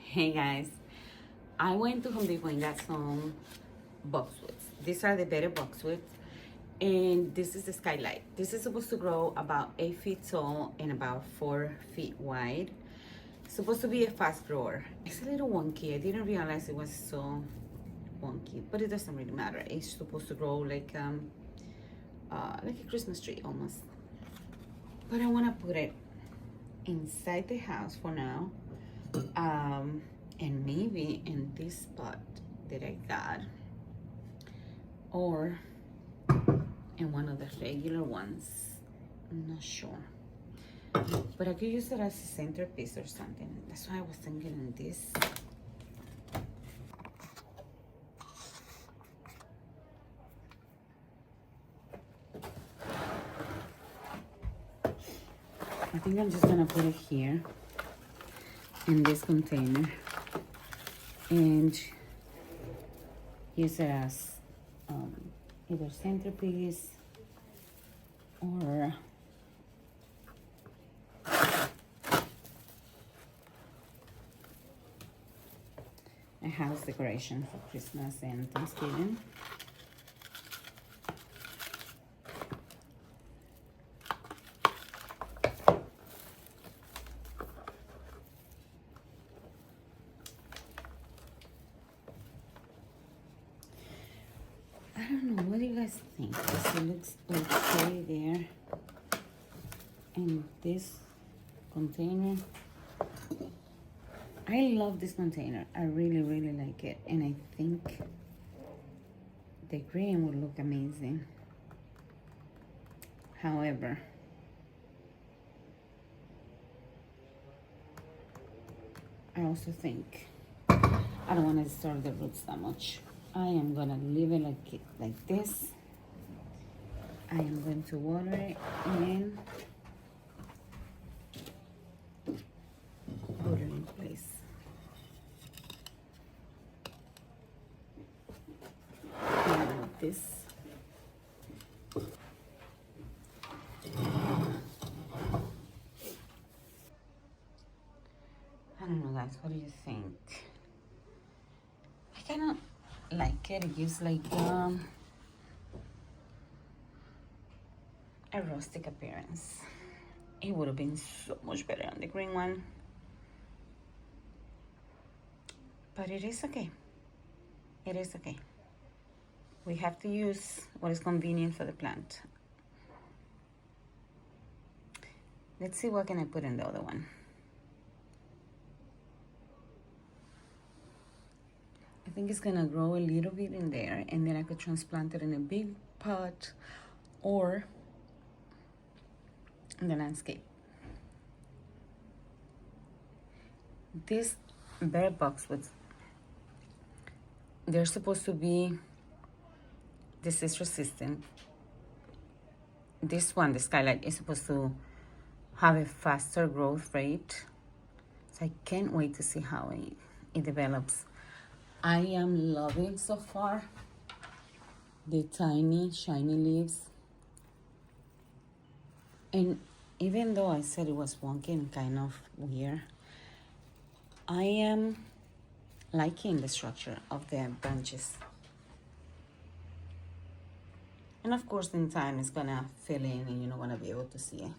Hey guys, I went to Home Depot and got some boxwoods. These are the Better Boxwoods, and this is the Skyline. This is supposed to grow about 8 feet tall and about 4 feet wide. It's supposed to be a fast grower. It's a little wonky. I didn't realize it was so wonky, but it doesn't really matter. It's supposed to grow like a Christmas tree almost. But I want to put it inside the house for now. And maybe in this spot that I got, or in one of the regular ones. I'm not sure, but I could use it as a centerpiece or something. That's why I was thinking in this. I think I'm just gonna put it here in this container and use it as either centerpiece or a house decoration for Christmas and Thanksgiving. I don't know, what do you guys think? Does it looks okay there in this container? I love this container. I really, really like it. And I think the green would look amazing. However, I also think I don't want to disturb the roots that much. I am gonna leave it like this. I am going to water it and put it in place. And like this. I don't know, guys. What do you think? I kind of like it. It gives like a rustic appearance. It would have been so much better on the green one, but it is okay. It is okay. We have to use what is convenient for the plant. Let's see, what can I put in the other one. I think it's gonna grow a little bit in there, and then I could transplant it in a big pot or in the landscape. This Better Boxwood, they're supposed to be disease resistant. This one, the Skylight, is supposed to have a faster growth rate. So I can't wait to see how it develops. I am loving so far the tiny, shiny leaves. And even though I said it was wonky and kind of weird, I am liking the structure of the branches. And of course, in time, it's gonna fill in and you're not gonna be able to see it.